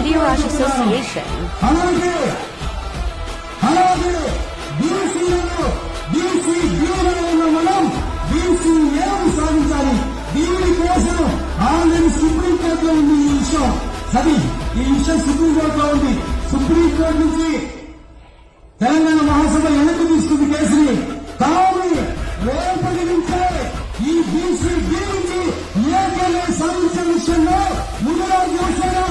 Vidyavaj Association. Supreme కోర్టులో ఉంది ఈ విషయం. సరే, ఈ విషయం సుప్రీం కోర్టులో ఉంది. సుప్రీం కోర్టు నుంచి తెలంగాణ మహాసభ వెనక్కి తీసుకుంది కేసుని. తాము రేపటి నుంచే ఈ బీసీ గురించి ఏకైనా సాధించే విషయంలో ముందుగా చూసారా